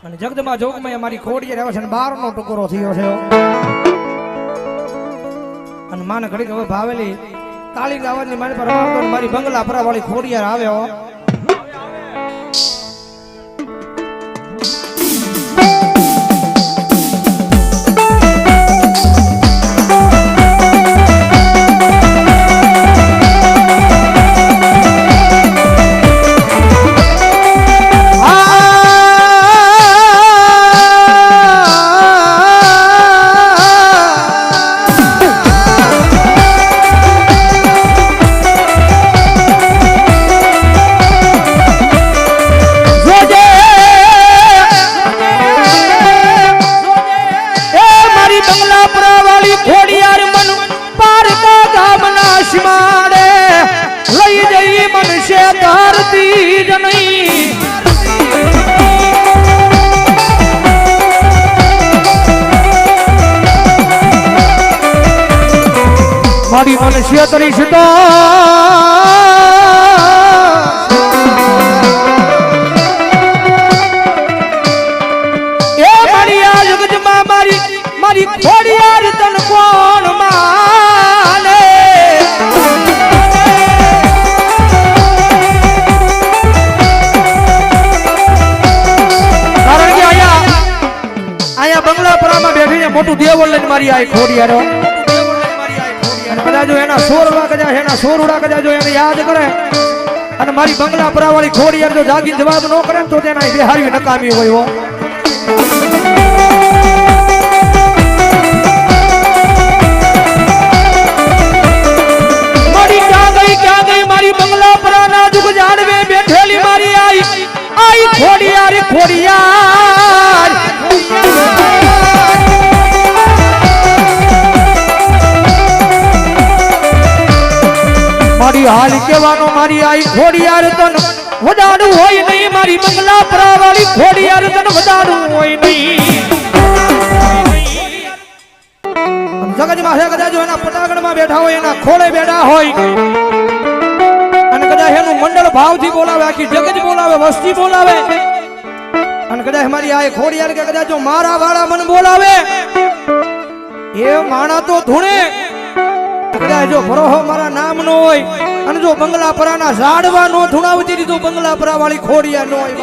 અને જગદંબા જોગમાં અમારી ખોડીએ રહે છે અને 12 નો ટુકડો થયો છે અને માને ઘડીક હવે ભાવેલી કાળી ગાવાની મારી પર મારી બંગલા પરા વાળી ખોડિયાર આવ્યો મારી મનુષ્ય તરી સીતા એ મારી આ જગતમાં મારી ખોડિયાર તન કોણ માને કારણ કે આયા બંગલાપરામાં બેઠીને મોટું દેવળ લઈને મારી આ ખોડિયારો કદાચ એના સોરડા કદાચ એના સોરડા કદાચ એને યાદ કરે અને મારી બંગલા પરાવાળી ખોડિયાર જો જાગી જવાબ ન કરે તો તેના બિહારી નકામી હોય મારી ક્યાં ગઈ મારી બંગલા પરાના દુખ જાણવે બેઠેલી મારી આઈ ખોડિયાર મારી હાલ કેવાનો મારી આઈ ખોડિયાર તન વડાડું હોય નહીં મારી બંગલા પરાવાળી ખોડિયાર તન વડાડું હોય નહીં જગતમાં હે કદાચ એના પટાગણમાં બેઠા હોય એના ખોળે બેઠા હોય અને કદાચ એનું મંડળ ભાવથી બોલાવે આખી જગત બોલાવે વસ્તી બોલાવે અને કદાચ મારી આઈ ખોડિયાર કે કદાચ મારા વાળા મન બોલાવે એ માણા તો ધૂણે કદાચ જો ભરોહો મારા નામ નો હોય અને જો બંગલા પરાના ઝાડવા નો ધુણાવતી દીધું બંગલા પરા વાળી ખોડિયાર નો હોય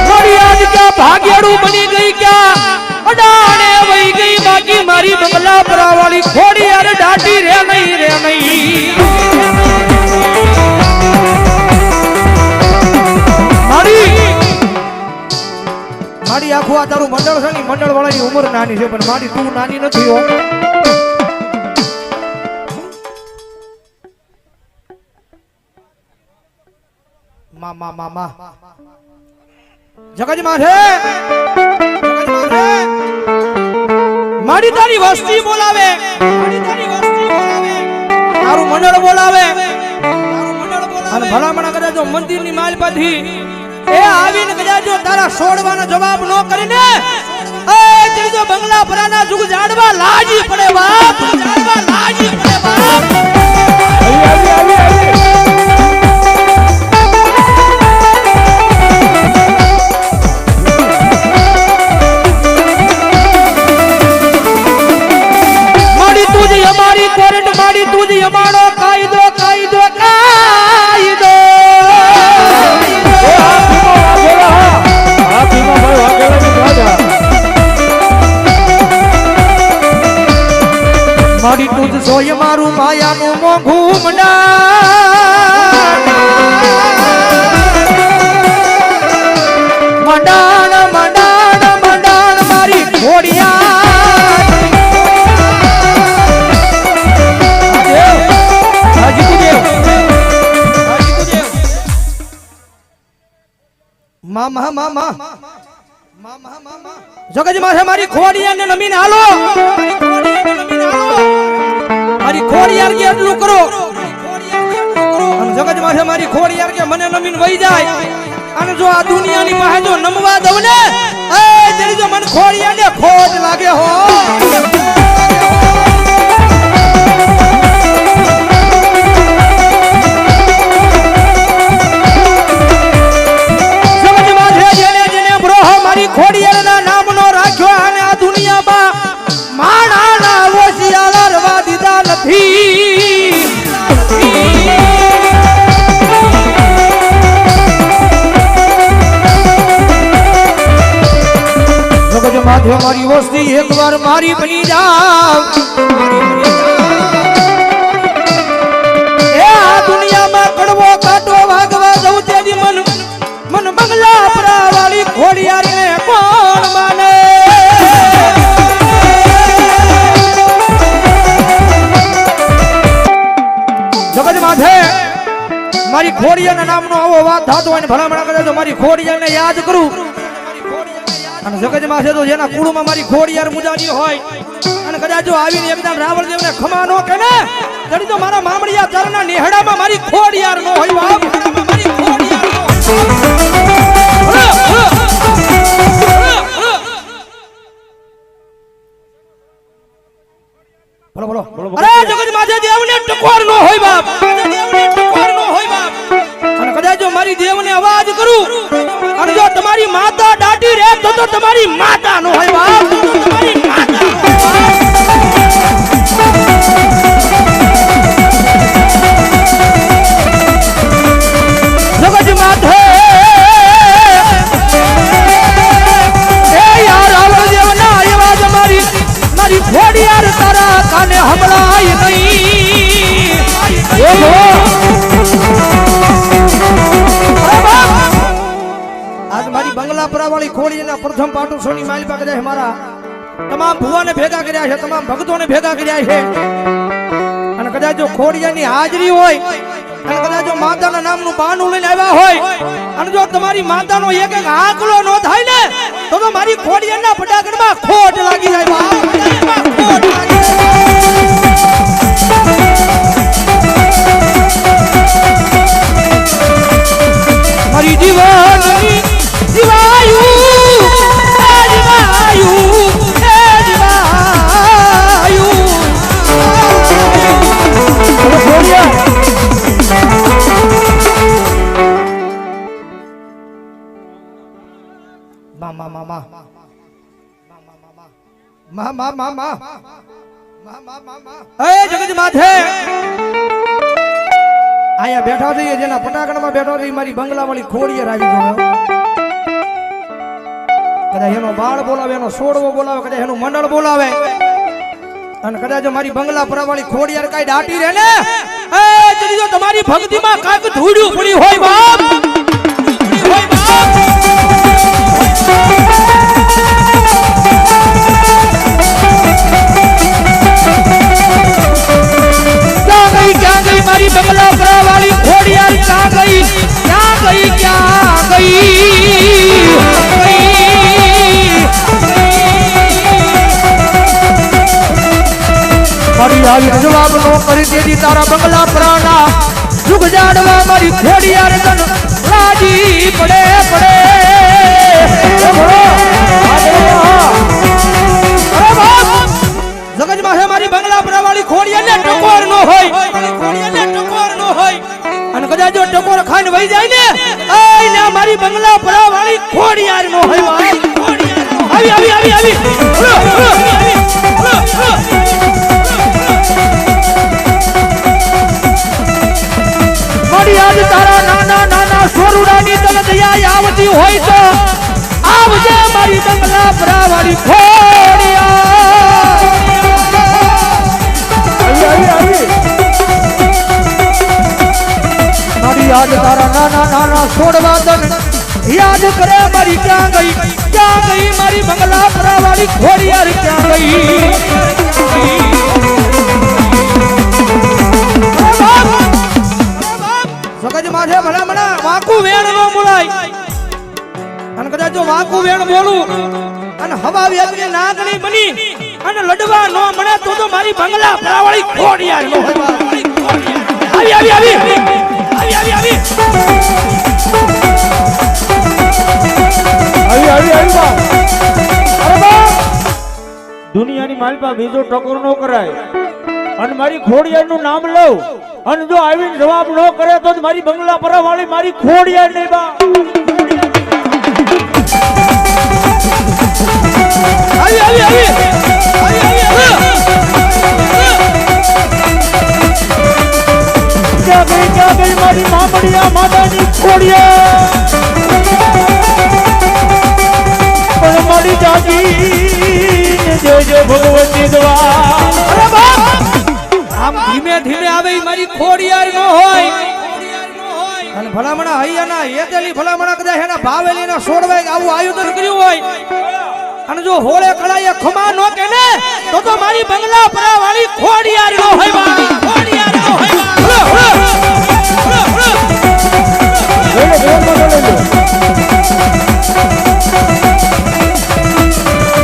મારી આજ ક્યાં ભાગ્યડું બની ગઈ ક્યાં અડાણે વહી ગઈ બાકી મારી બંગલા પરા વાળી ખોડિયાર દાટી રે નહીં મારી આખું આ તારું મંડળ છે ને મંડળ વાળાની ઉંમર નાની છે પણ મારી તું નાની નથી હો મામા જગતમાં છે મારી તારી વસ્તી બોલાવે તારું મંડળ બોલાવે અને ભલામણ કદાચ જો મંદિરની માલપાથી એ આવીને કદાચ જો તારા છોડવાનો જવાબ ન કરીને એ ત્રીજો બંગલા પરાના જુગ જાડવા લાજી પડે બાપ જાડવા લાજી પડે બાપ માડી તુજી અમારી કોરંટ માડી તુજી અમારો કાયદો કાયદો કાયદો મારી તુજ સોય મારું માયાનું મોંઘું મંડાણ મારી ખોડિયાર મામા જગતમાં છે મારી ખોડિયારને નમીને હાલો મારી ખોડિયાર કે એટલું કરો અને જગતમાં છે મારી ખોડિયાર કે મને નમીને વહી જાય અને જો આ દુનિયાની પાસે જો નમવા દઉં ને એ તેરી જો મને ખોડિયારને ખોટ લાગે હો માથે મારી વસ્તી એકવાર મારી બની જાવ એ આ દુનિયામાં કડવો કાંટો વાગવા જવું તેની મન બંગલા પરાવાળી ઘોડિયારને કોણ માને જગત માથે મારી ખોડિયાના નામનો આવો વાત થતો હોય ને ભલામણ કરે તો મારી ખોડિયાને યાદ કરું અને જગતમાં છે તો જેના કુળમાં મારી ખોડિયાર મુજાજી હોય અને કદાચ જો આવીને એકદમ રાવણદેવને ખમા નો કે ને તડી તો મારા મામડિયા ચરના નેહડામાં મારી ખોડિયાર નો હોય બાપ મારી ખોડિયાર નો બોલો બોલો અરે જગત માથે દેવને ટકોર નો હોય બાપ દેવને ટકોર નો હોય બાપ અને કદાચ જો મારી દેવને અવાજ કરું અને જો તમારી માતા દાટી રે તો તમારી માતા નો હોય બાપ તમારી માતા નો હોય જગત માથે એ યાર રાવણદેવ ના એવા જ મારી ખોડિયાર તારા કાને હમણાય નહીં આજ મારી બંગલાપરા વાળી ખોડીના પ્રથમ પાટુ સોની માલિપા કદાચ મારા તમામ ભુવાને ભેગા કર્યા છે તમામ ભક્તોને ભેગા કર્યા છે અને કદાચ જો ખોડિયાની હાજરી હોય અને કદાચ જો માતાના નામનું બાનું લઈને આવ્યા હોય અને જો તમારી માતાનો એક એક આંકડો નો થાય ને તો મારી ખોડિયાના ફટાકડમાં ખોટ લાગી જાય બાપ ખોટ લાગી મારી દીવાની દીવાયુ દીવાયુ દીવાયુ મામા મામા મામા મામા એ જગત માથે આયા બેઠા છીએ જેના પટાકણમાં બેઠો છે મારી બંગલા વાળી ખોડિયાર આવી ગયો કદાચ એનો બાળ બોલાવે એનો સોડવો બોલાવે કદાચ એનું મંડળ બોલાવે અને કદાચ મારી બંગલા પરાવાળી ખોડિયાર કાઈ દાટી રે ને એ જો તમારી ભક્તિમાં કાંઈક ધૂળ્યું પડી હોય બાપ હોય બાપ ક્યાં ગઈ મારી બંગલા પરાવાળી ખોડિયાર ક્યાં ગઈ મારી આવી જવાબ નો કરી દેતી તારા બંગલા પરાના સુખ જાડવા મારી ખોડિયાર તન રાજી પડે જગતમાં હે મારી બંગલા પરાવાળી ખોડિયારને ટકોર નો હોય અને કદાચ જો ટકોર ખાઈને વહી જાય ને આય ને મારી બંગલા પરાવાળી ખોડિયાર નો હોય આવી મારી આજ તારા નાના સોરુડાની તને દયા આવતી હોય તો આવજે મારી બંગલા પરાવાળી ખોડિયાર મારી યાદ તારા નાના છોડવા દન યાદ કરે મારી ક્યાં ગઈ મારી બંગલા પરાવાળી ખોડિયાર ક્યાં ગઈ સગજ માથે ભલામણા વાકુ વેણ નો બોલાય અને કદાચ જો વાકુ વેણ બોલું અને હવા વેદની નાગણી બની અને લડવા નો મળે તો મારી બંગલા પરાવાળી ખોડિયાર નો આવી દુનિયાની માલપા બીજો ટકોર નો કરાય અને મારી ખોડિયારનું નામ લઉં અને જો આવીને જવાબ ન કરે તો મારી બંગલા પરાવાળી મારી ખોડિયાર નહીં બા ક્યાં ગઈ મારી મામડિયા માતાની ખોડિયાર પણ મારી જાગી ભગવતી દ્વાર અરે બાપ આમ ધીમે ધીમે આવે ઈ મારી ખોડિયાર નો હોય અને ભલામણા હૈયાના હેતેલી ભલામણા કદાચ એના ભાવેલી ના સોડવાય આવું આયોજન કર્યું હોય અને જો હોળે કળાએ ખમા નો કે ને તો મારી બંગલા પરા વાળી ખોડિયાર નો હોય મારી ખોડિયાર નો હોય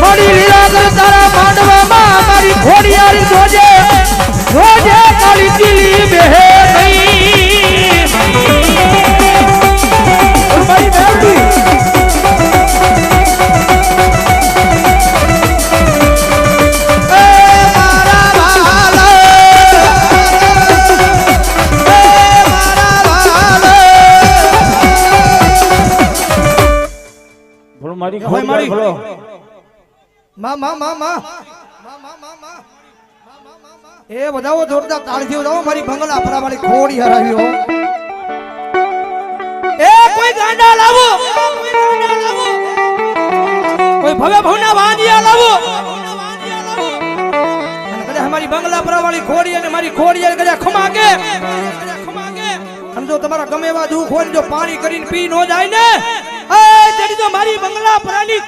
મારી લીલા કર તારા માંડવામાં મારી ખોડિયાર જોજે જોજે કાળી દિલી બેહે ગઈ મારી બેવડી મારી ખોડિયાર ભલો એ બધાઓ જોરદાર તાળીથી બધાઓ મારી બંગલા પરાવાળી ખોડી હરાવ્યો એ કોઈ ગાંડા લાવો કોઈ ભવે ભવના વાંદિયા લાવો અને કદાચ મારી બંગલા પરાવાળી ખોડી અને મારી ખોડિયાર કદાચ ખમાગે અને જો તમારા ગમે એવા દુઃખ હોય ને જો પાણી કરીને પી નો જાય ને એ તેડી તો મારી બંગલા પરાની